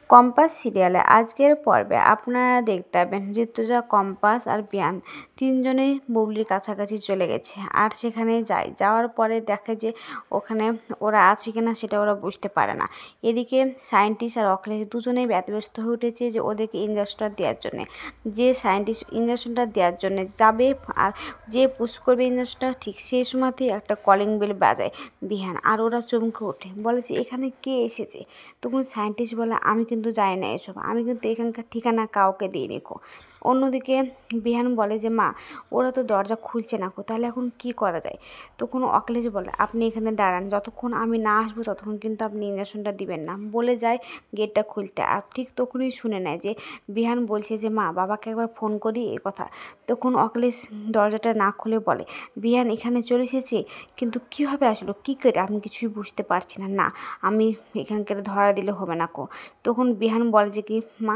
Compass সিরিয়ালে আজকের পর্বে আপনারা দেখতে পাবেন ঋতুজা, কম্পাস আর বিয়ান তিনজনেই বুবলির কাছাকাছি চলে গেছে। আর সেখানে যাওয়ার পরে দেখে যে ওখানে ওরা আছে কিনা সেটা ওরা বুঝতে পারে না। এদিকে সায়েন্টিস্ট আর অখিলেশ দুজনেই ব্যতিব্যস্ত হয়ে উঠেছে যে ওদেরকে ইঞ্জেকশনটা দেওয়ার জন্যে। যে সায়েন্টিস্ট ইঞ্জেকশনটা দেওয়ার জন্যে যাবে আর যে পুশ করবে ইঞ্জেকশনটা, ঠিক সেই সময়তেই একটা কলিং বেল বাজায় বিহান। আর ওরা চমকে ওঠে, বলে যে এখানে কে এসেছে। তখন সায়েন্টিস্ট বলে আমি কিন্তু জানি না এসব, আমি কিন্তু এখানকার ঠিকানা কাউকে দিইনি কো। অন্যদিকে বিহান বলে যে মা, ওরা তো দরজা খুলছে না কো, তাহলে এখন কি করা যায়। তখন অখিলেশ বলে আপনি এখানে দাঁড়ান, যতক্ষণ আমি না আসবো ততক্ষণ কিন্তু আপনি ইঞ্জেকশনটা দিবেন না, বলে যায় গেটটা খুলতে। আর ঠিক তখনই শুনে নেয় যে বিহান বলছে যে মা, বাবাকে একবার ফোন করি এই কথা। তখন অখিলেশ দরজাটা না খুলে বলে বিহান এখানে চলে এসেছে, কিন্তু কীভাবে আসলো, কী করে, আমি কিছুই বুঝতে পারছি না। না, আমি এখানকার ধরা দিলে হবে না কো। তখন বিহান বলে যে কি মা,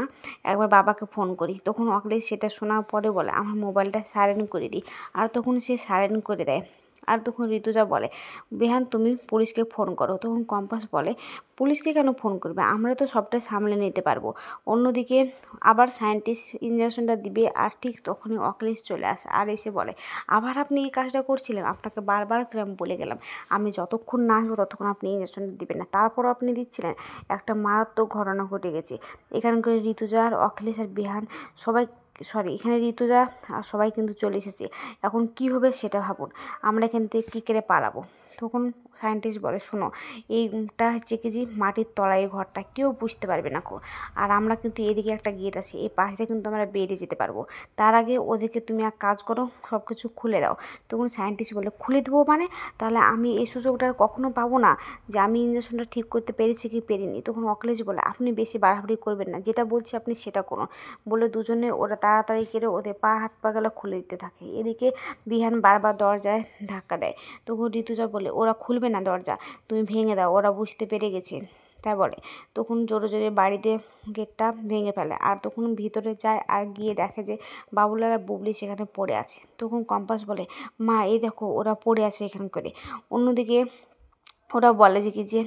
একবার বাবাকে ফোন করি। তখন অখিলেশ সেটা শোনার পরে বলে আমার মোবাইলটা সাইলেন্ট করে দিই। আর তখন সে সাইলেন্ট করে দেয়। আর তখন ঋতুজা বলে বিহান তুমি পুলিশকে ফোন করো। তখন কম্পাস বলে পুলিশকে কেন ফোন করবে, আমরা তো সবটা সামলে নিতে পারবো। অন্যদিকে আবার সায়েন্টিস্ট ইঞ্জেকশনটা দিবে, আর ঠিক তখনই অখিলেশ চলে আসে আর এসে বলে আবার আপনি এই কাজটা করছিলেন, আপনাকে বারবার করে আমি বলে গেলাম আমি যতক্ষণ না আসবো ততক্ষণ আপনি ইঞ্জেকশনটা দিবেন না, তারপরও আপনি দিচ্ছিলেন। একটা মারাত্মক ঘটনা ঘটে গেছে। এখানকার ঋতুজা আর অখিলেশ আর বিহান সবাই, এখানে ঋতুজা আর সবাই কিন্তু চলে এসেছে। এখন কি হবে সেটা ভাবুন, আমরা এখান থেকে কী করে পালাবো। তখন সায়েন্টিস্ট বলে শোনো, এইটা হচ্ছে কি যে মাটির তলায় এই ঘরটা, কেউ বুঝতে পারবে না কো। আর আমরা কিন্তু এদিকে একটা গেট আছে, এই পাশ দিয়ে কিন্তু আমরা বেরিয়ে যেতে পারবো। তার আগে ওদেরকে তুমি এক কাজ করো, সব কিছু খুলে দাও। তখন সায়েন্টিস্ট বলে খুলে দেবো মানে, তাহলে আমি এই সুযোগটা আর কখনো পাবো না যে আমি ইঞ্জেকশনটা ঠিক করতে পেরেছি কি পেরিনি। তখন অখিলেশ বলে আপনি বেশি বাড়াবাড়ি করবেন না, যেটা বলছি আপনি সেটা করুন। বলে দুজনে ওরা তাড়াতাড়ি করে ওদের পা হাত পা গেলা খুলে দিতে থাকে। এদিকে বিহান বারবার দরজায় ধাক্কা দেয়। তখন ঋতুজা বলে ওরা খুলবে না দরজা, তুমি ভেঙে দাও, ওরা বুঝতে পেরে গেছে তাই বলে। তখন জোরে জোরে বাড়িতে গেটটা ভেঙে ফেলে। আর তখন ভিতরে যায় আর গিয়ে দেখে যে বাবুলাল আর বুবলি সেখানে পড়ে আছে। তখন কম্পাস বলে মা এই দেখো ওরা পড়ে আছে এখান করে। অন্যদিকে ওরা বলে যে কি যে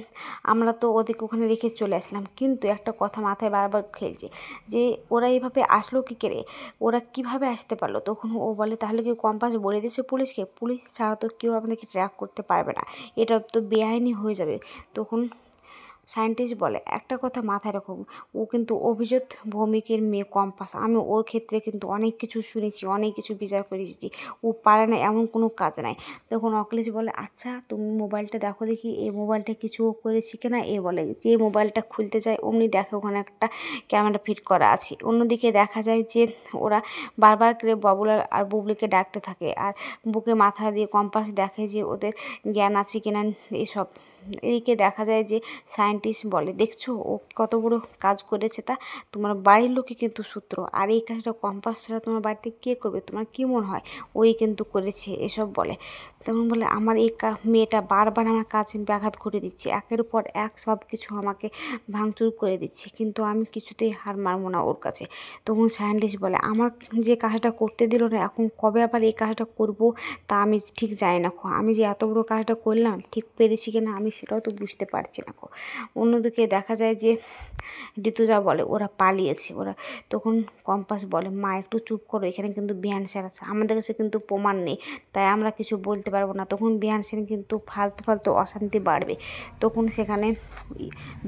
আমরা তো ওদেরকে ওখানে রেখে চলে আসলাম, কিন্তু একটা কথা মাথায় বারবার খেলছে যে ওরা এইভাবে আসলো কী করে, ওরা কিভাবে আসতে পারলো। তখন ও বলে তাহলে কি কম্পাস বলে দিয়েছে পুলিশকে, পুলিশ ছাড়া তো কেউ আপনাদেরকে ট্র্যাক করতে পারবে না, এটা তো বেআইনি হয়ে যাবে। তখন সায়েন্টিস্ট বলে একটা কথা মাথায় রাখো, ও কিন্তু অভিজিৎ ভৌমিকের মেয়ে কম্পাস, আমি ওর ক্ষেত্রে কিন্তু অনেক কিছু শুনেছি, অনেক কিছু বিচার করে এসেছি, ও পারে না এমন কোনো কাজ নাই। তখন অখিলেশ বলে আচ্ছা তুমি মোবাইলটা দেখো দেখি, এই মোবাইলটা কিছু করেছি কিনা। এ বলে যে মোবাইলটা খুলতে যায় অমনি দেখে ওখানে একটা ক্যামেরা ফিট করা আছে। অন্যদিকে দেখা যায় যে ওরা বারবার করে বাবুলাল আর বুবলিকে ডাকতে থাকে, আর বুকে মাথা দিয়ে কম্পাস দেখে যে ওদের জ্ঞান আছে কিনা এসব। এদিকে দেখা যায় যে সায়েন্টিস্ট বলে দেখছো ও কত বড় কাজ করেছে, তা তোমার বাড়ির লোকই কিন্তু সূত্র, আর এই কাজটা কম্পাস ছাড়া তোমার বাড়িতে কে করবে, তোমার কী মনে হয় ওই কিন্তু করেছে এসব বলে। তখন বলে আমার এই মেয়েটা বারবার আমার কাছে ব্যাঘাত ঘটে দিচ্ছে, একের পর এক সব কিছু আমাকে ভাঙচুর করে দিচ্ছে, কিন্তু আমি কিছুতেই হার মানবো না ওর কাছে। তখন সায়েন্টিস্ট বলে আমার যে কাজটা করতে দিল না, এখন কবে আবার এই কাজটা করব তা আমি ঠিক জানি না। আমি যে এত বড় কাজটা করলাম ঠিক পেরেছি কিনা আমি সেটাও তো বুঝতে পারছি না। অন্যদিকে দেখা যায় যে ঋতুজা বলে ওরা পালিয়েছে ওরা। তখন কম্পাস বলে মা একটু চুপ করো, এখানে কিন্তু বিহান সেন আছে, আমাদের কাছে কিন্তু প্রমাণ নেই, তাই আমরা কিছু বলতে পারবো না। তখন বিহান সেন কিন্তু ফালতু ফালতু অশান্তি বাড়বে। তখন সেখানে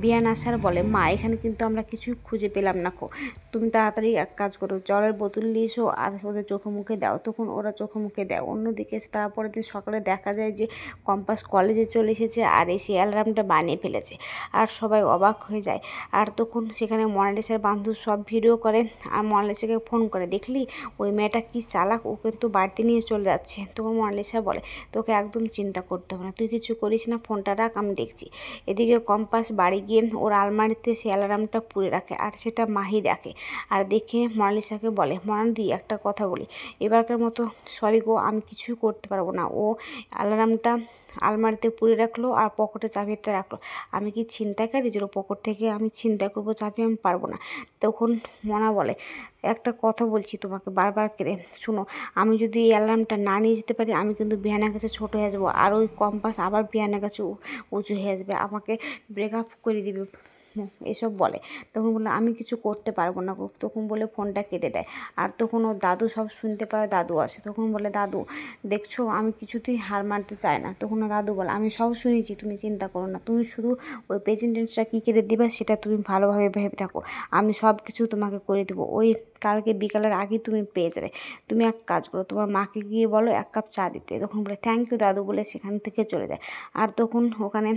বিহান আসার বলে মা এখানে কিন্তু আমরা কিছু খুঁজে পেলাম না কো, তুমি তাড়াতাড়ি এক কাজ করো, জলের বোতল নিয়ে এসো আর ওদের চোখে মুখে দাও। তখন ওরা চোখে মুখে দেয়। অন্যদিকে তারপরের দিন সকালে দেখা যায় যে কম্পাস কলেজে চলে এসেছে আর এসে অ্যালার্মটা বানিয়ে ফেলেছে, আর সবাই অবাক হয়ে যায়। আর তখন সেখানে মোনালিসার বান্ধব সব ভিডিও করে আর মোনালিসাকে ফোন করে, দেখলি ওই মেয়েটা কি চালাক, ও কিন্তু বাড়িতে নিয়ে চলে যাচ্ছে। তখন মোনালিসা বলে তোকে একদম চিন্তা করতে হবে না, তুই কিছু করিস না, ফোনটা রাখ আমি দেখছি। এদিকে কম্পাস বাড়ি গিয়ে ওর আলমারিতে সে অ্যালার্মটা পুড়ে রাখে, আর সেটা মাহি দেখে। আর দেখে মোনালিসাকে বলে মোনাদি একটা কথা বলি, এবারকার মতো সরি গো, আমি কিছুই করতে পারবো না। ও অ্যালার্মটা আলমারিতে পুড়ে রাখলো আর পকেটে চাবিটা রাখলো, আমি কি ছিনতাইকারী যে পকেট থেকে আমি ছিনতাই করবো চাবি, আমি পারবো না। তখন মনা বলে একটা কথা বলছি তোমাকে বারবার করে শুনো, আমি যদি এই অ্যালার্মটা না নিয়ে যেতে পারি আমি কিন্তু বিহানের কাছে ছোটো হয়ে যাবো, আর ওই কম্পাস আবার বিহানের কাছে উঁচু হয়ে যাবে, আমাকে ব্রেকআপ করে দিবে এসব বলে। তখন বললো আমি কিছু করতে পারবো না গো। তখন বলে ফোনটা কেটে দেয়। আর তখন ওর দাদু সব শুনতে পায়, দাদু আসে। তখন বলে দাদু দেখছো আমি কিছুতেই হার মানতে চাই না। তখন ওর দাদু বলে আমি সব শুনেছি, তুমি চিন্তা করো না, তুমি শুধু ওই প্রেজেন্টেশনটা কী করে দেবে সেটা তুমি ভালোভাবে ভেবে থাকো, আমি সব কিছু তোমাকে করে দেবো, ওই কালকে বিকালের আগে তুমি পেয়ে যাবে। তুমি এক কাজ করো, তোমার মাকে গিয়ে বলো 1 কাপ চা দিতে। তখন বলে থ্যাংক ইউ দাদু বলে সেখান থেকে চলে যায়। আর তখন ওখানে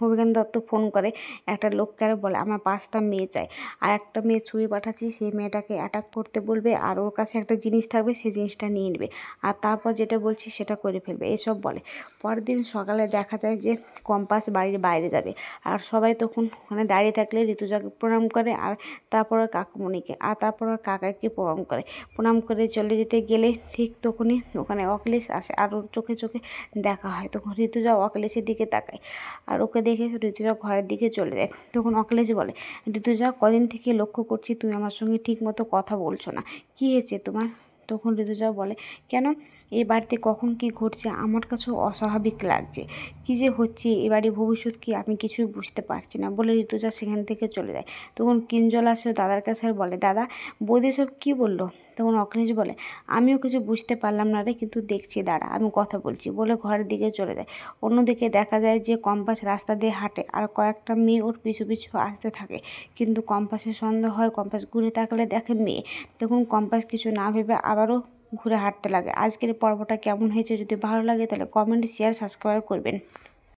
অভিজ্ঞান দত্ত ফোন করে একটা লোককে, আর বলে আমার 5টা মেয়ে চাই, আর একটা মেয়ে ছুঁয়ে পাঠাচ্ছি, সেই মেয়েটাকে অ্যাটাক করতে বলবে, আর ওর কাছে একটা জিনিস থাকবে, সেই জিনিসটা নিয়ে নেবে, আর তারপর যেটা বলছি সেটা করে ফেলবে, এসব বলে। পরের দিন সকালে দেখা যায় যে কম্পাস বাড়ির বাইরে যাবে, আর সবাই তখন ওখানে দাঁড়িয়ে থাকলে ঋতুজাকে প্রণাম করে, আর তারপর কাকুমণিকে, আর তারপর কাকাকে প্রণাম করে চলে যেতে গেলে ঠিক তখনই ওখানে অখিলেশ আসে, আর ওর চোখে চোখে দেখা হয়। তখন ঋতুজা অখিলেশের দিকে তাকায়, আর ওকে দেখে ঋতুজা ঘরের দিকে চলে যায়। তখন অখিলেশ বলে ঋতুজা কদিন থেকে লক্ষ্য করছি তুমি আমার সঙ্গে ঠিক মতো কথা বলছো না, কী হয়েছে তোমার? তখন ঋতুজা বলে কেন, এই বাড়িতে কখন কি ঘটছে আমার কাছেও অস্বাভাবিক লাগছে, কী যে হচ্ছে এ বাড়ির ভবিষ্যৎ কি আমি কিছুই বুঝতে পারছি না বলে ঋতুজা সেখান থেকে চলে যায়। তখন কিঞ্জল আসে দাদার কাছে আর বলে দাদা বৌদি সব কী বললো? তখন অখিলেশ বলে আমিও কিছু বুঝতে পারলাম না রে, কিন্তু দেখছি দাঁড়া আমি কথা বলছি বলে ঘরের দিকে চলে যায়। অন্যদিকে দেখা যায় যে কম্পাস রাস্তা দিয়ে হাঁটে, আর কয়েকটা মেয়ে ওর পিছু পিছু আসতে থাকে, কিন্তু কম্পাসের সন্দেহ হয়, কম্পাস ঘুরে তাকালে দেখে মেয়ে। তখন কম্পাস কিছু না ভেবে আবারও ঘুরে হাঁটতে লাগে। আজকের পর্বটা কেমন হয়েছে, যদি ভালো লাগে তাহলে কমেন্ট, শেয়ার, সাবস্ক্রাইব করবেন।